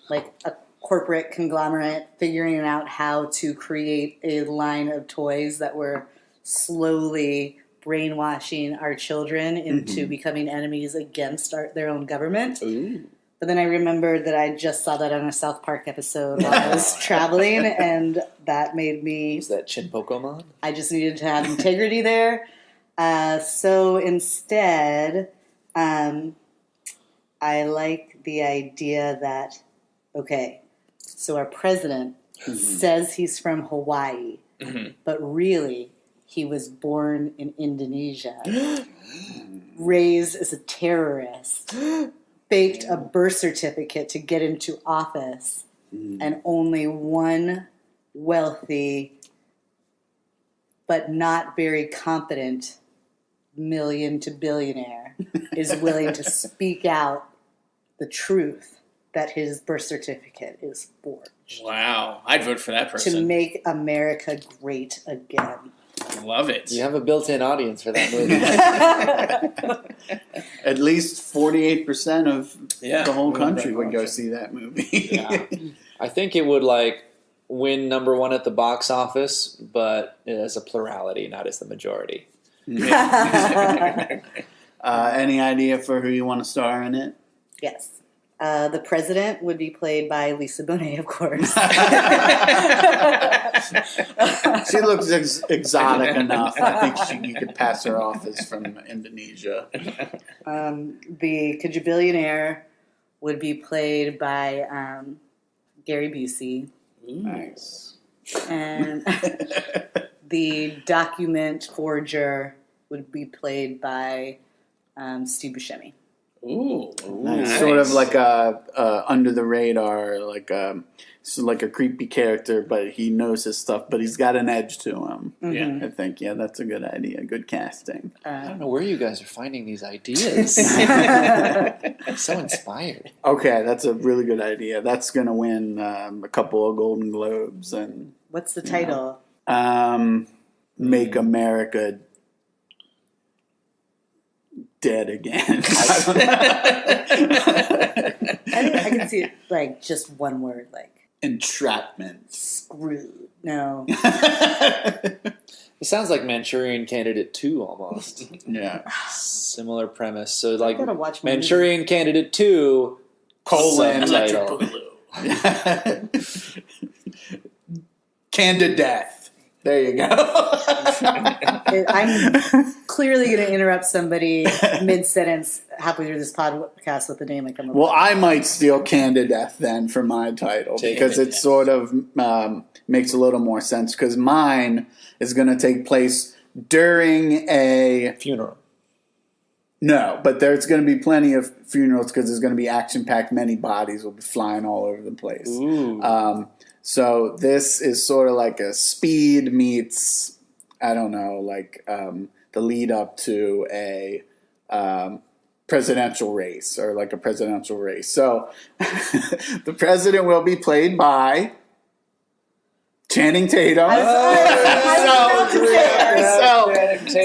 like a corporate conglomerate figuring out how to create a line of toys that were slowly brainwashing our children into becoming enemies against their own government. Ooh. But then I remembered that I just saw that on a South Park episode while I was traveling, and that made me... Is that Chin Pokemon? I just needed to have integrity there. So instead, I like the idea that, okay, so our president says he's from Hawaii, but really he was born in Indonesia, raised as a terrorist, faked a birth certificate to get into office, and only one wealthy but not very competent million to billionaire is willing to speak out the truth that his birth certificate is forged. Wow. I'd vote for that person. To make America great again. I love it. You have a built-in audience for that movie. At least 48% of the whole country would go see that movie. Yeah. I think it would win number one at the box office, but as a plurality, not as the majority. Any idea for who you want to star in it? Yes. The president would be played by Lisa Bonet, of course. She looks exotic enough. I think you could pass her off as from Indonesia. The Kajabillionaire would be played by Gary Busey. Nice. And the document forger would be played by Steve Buscemi. Ooh. Nice. Sort of like a under the radar, like a creepy character, but he knows his stuff, but he's got an edge to him. Yeah. I think, that's a good idea. Good casting. I don't know where you guys are finding these ideas. So inspired. Okay, that's a really good idea. That's going to win a couple of Golden Globes. And what's the title? Make America Dead Again. I can see it just one word, Entrapment. Screwed. No. It sounds like Manchurian Candidate 2 almost. Yeah. Similar premise. So gotta watch my Manchurian Candidate 2 subtitle. Candid Death. There you go. I'm clearly going to interrupt somebody mid-sentence halfway through this podcast with the name I come up with. Well, I might steal Candid Death then for my title because it sort of makes a little more sense because mine is going to take place during a funeral. No, but there's going to be plenty of funerals because there's going to be action-packed. Many bodies will be flying all over the place. Ooh. So this is sort of like a Speed meets, I don't know, the lead up to a presidential race or like a presidential race. So the president will be played by Channing Tatum.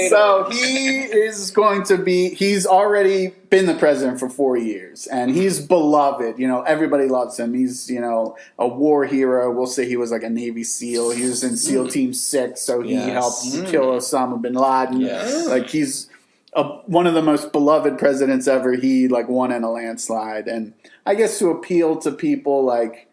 So he is going to be, he's already been the president for 4 years and he's beloved. You know, everybody loves him. He's, you know, a war hero. We'll say he was like a Navy SEAL. He was in SEAL Team 6, so he helped kill Osama bin Laden. Yes. Like he's one of the most beloved presidents ever. He like won in a landslide. And I guess to appeal to people, like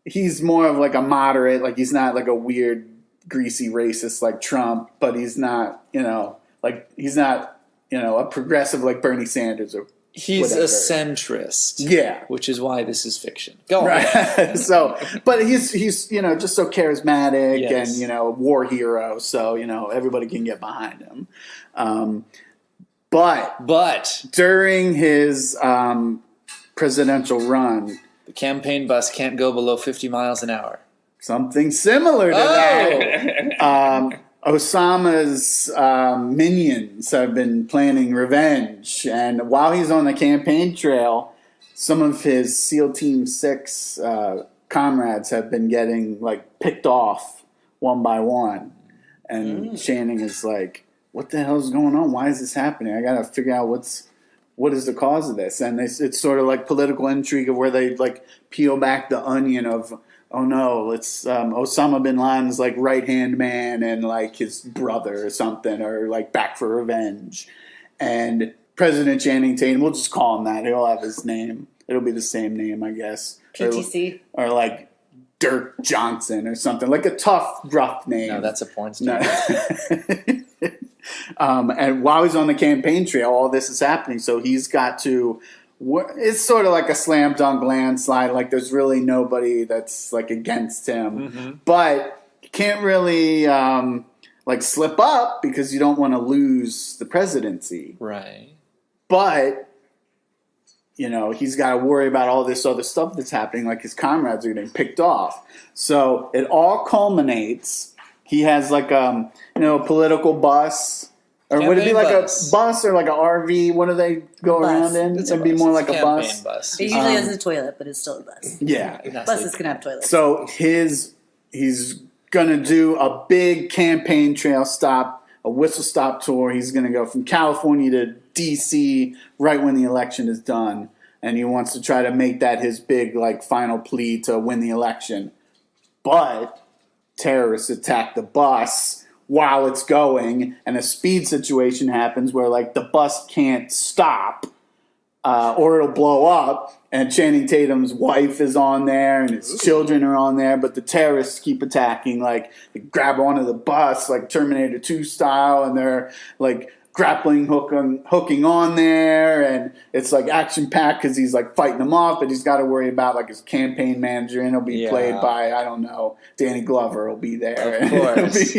he's more of like a moderate, like he's not like a weird greasy racist like Trump, but he's not, you know, like he's not, you know, a progressive like Bernie Sanders or He's whatever. a centrist. Yeah. Which is why this is fiction. Go on. Right. So, but he's, you know, just so charismatic Yes. and, you know, war hero. So, you know, everybody can get behind him. But during his presidential run, the campaign bus can't go below 50 miles an hour. something similar to that. Osama's minions have been planning revenge, and while he's on the campaign trail, some of his SEAL Team 6 comrades have been getting like picked off one by one, and Channing is like, "What the hell is going on? Why is this happening? I gotta figure out what is the cause of this." And it's sort of like political intrigue of where they like peel back the onion of, oh no, it's Osama bin Laden's like right-hand man and like his brother or something, or like back for revenge. And President Channing Tatum, we'll just call him that. He'll have his name. It'll be the same name, I guess. PTC. Or like Dirk Johnson or something. Like a tough, rough name. No, that's a porn star. No. And while he's on the campaign trail, all this is happening. So he's got to... It's sort of like a slam dunk landslide. Like there's really nobody that's like against him, but you can't really like slip up because you don't want to lose the presidency. Right. But you know he's got to worry about all this other stuff that's happening. Like his comrades are getting picked off. So it all culminates. He has like a political bus. Or would it be like a bus or like an RV? What do they go around in? It'd be more like a bus. It usually has a toilet, but it's still a bus. Yeah. Buses can have toilets. So he's going to do a big campaign trail stop, a whistle stop tour. He's going to go from California to D.C. right when the election is done. And he wants to try to make that his big like final plea to win the election. But terrorists attack the bus while it's going, and a speed situation happens where like the bus can't stop or it'll blow up, and Channing Tatum's wife is on there and his children are on there, but the terrorists keep attacking. Like they grab onto the bus like Terminator 2 style, and they're like grappling hooking on there, and it's like action packed because he's like fighting them off, but he's got to worry about like his campaign manager, and it'll be played by, I don't know, Danny Glover will be there. Of course.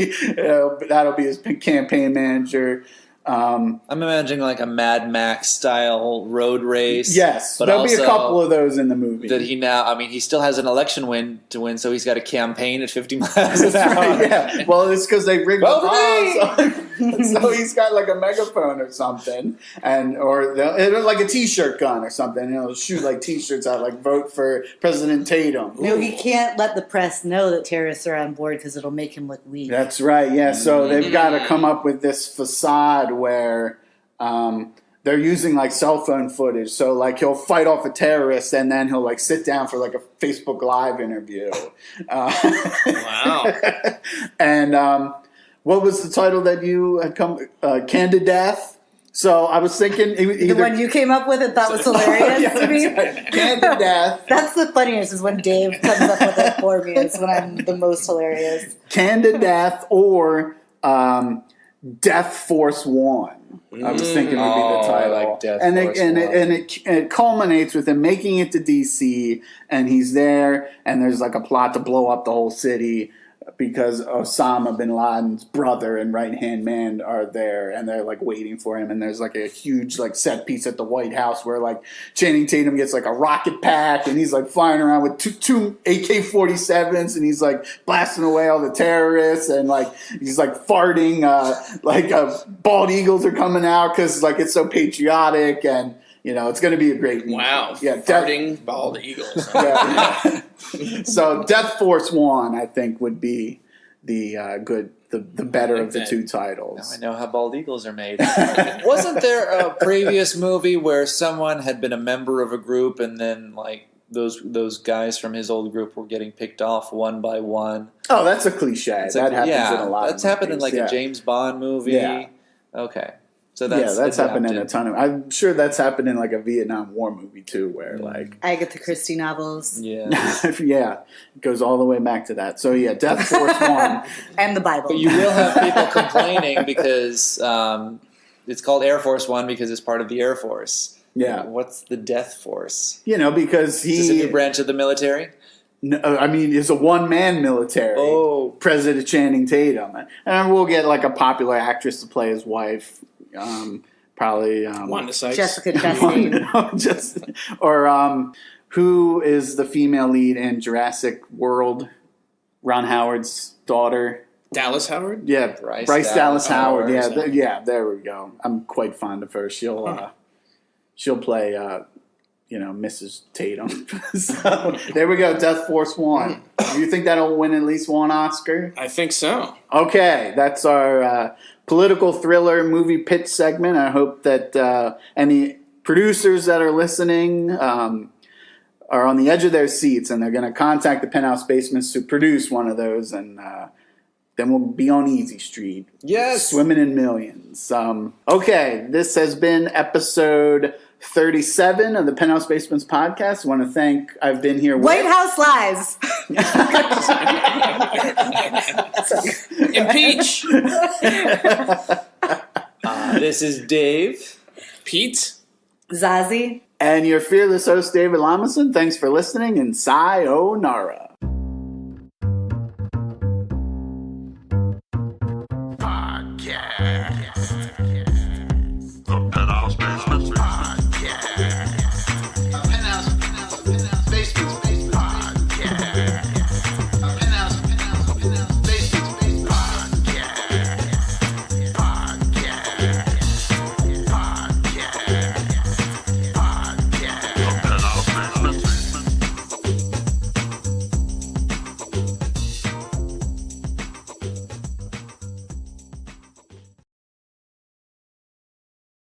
That'll be his campaign manager. I'm imagining like a Mad Max style road race. Yes, but there'll be a also couple of those in the movie. that he still has an election to win, so he's got to campaign at 50 miles an That's hour. right, yeah. Well, it's because they rigged Vote the bus, so he's got like a megaphone or something, or like a T-shirt gun or something. And he'll shoot like T-shirts out, like "Vote for President Tatum." No, he can't let the press know that terrorists are on board because it'll make him look weak. That's right. Yeah. So they've got to come up with this facade where they're using like cell phone footage. So like he'll fight off a terrorist and then he'll like sit down for like a Facebook Live interview. Wow. And what was the title that you had come? Candid Death. So I was thinking The one you came up with and thought was hilarious to me. Right. Candid Death. That's the funniest is when Dave comes up with it for me. It's when I'm the most hilarious. Candid Death or Death Force One. I was thinking would be the title. I like Death and Force it culminates with him making it to DC, and he's there, and there's like a plot to blow up the whole city because Osama bin Laden's brother and right-hand man are there, and they're like waiting for him. And there's like a huge like set piece at the White House where like Channing Tatum gets like a rocket pack, and he's like flying around with two AK-47s, and he's like blasting away all the terrorists, and like he's like farting, bald eagles are coming out because like it's so patriotic, and it's going to be a great movie. Wow. Yeah, farting bald eagles. Yeah. So Death Force 1, I think, would be the better of the two titles. Now I know how bald eagles are made. Wasn't there a previous movie where someone had been a member of a group and then like those guys from his old group were getting picked off one by one? Oh, that's a cliche. That happens in a lot of movies. That's happened in like a James Bond movie. Yeah. Okay. So that's happened in a ton of. I'm sure that's happened in like a Vietnam War movie too, where like Agatha Christie novels. Yeah, yeah, it goes all the way back to that. So yeah, Death Force 1 and the Bible. But you will have people complaining because it's called Air Force 1 because it's part of the Air Force. Yeah, what's the Death Force? Because is this a new branch of the military? No, I mean, it's a one-man military. Oh, President Channing Tatum, and we'll get like a popular actress to play his wife. Probably Wanda Sykes. Jessica Chastain. Who is the female lead in Jurassic World? Ron Howard's daughter. Dallas Howard? Yeah, Bryce Dallas Howard. Yeah, there we go. I'm quite fond of her. She'll play Mrs. Tatum. So there we go. Death Force 1. Do you think that'll win at least one Oscar? I think so. Okay, that's our political thriller movie pitch segment. I hope that any producers that are listening are on the edge of their seats, and they're going to contact the Penthouse Basements to produce one of those, and then we'll be on Easy Street. Yes. Swimming in millions. Okay, this has been episode 37 of the Penthouse Basements Podcast. I want to thank, I've been here with... White House Lies. Impeach. This is Dave. Pete. Zazie. And your fearless host, David Lamason. Thanks for listening, and sayonara.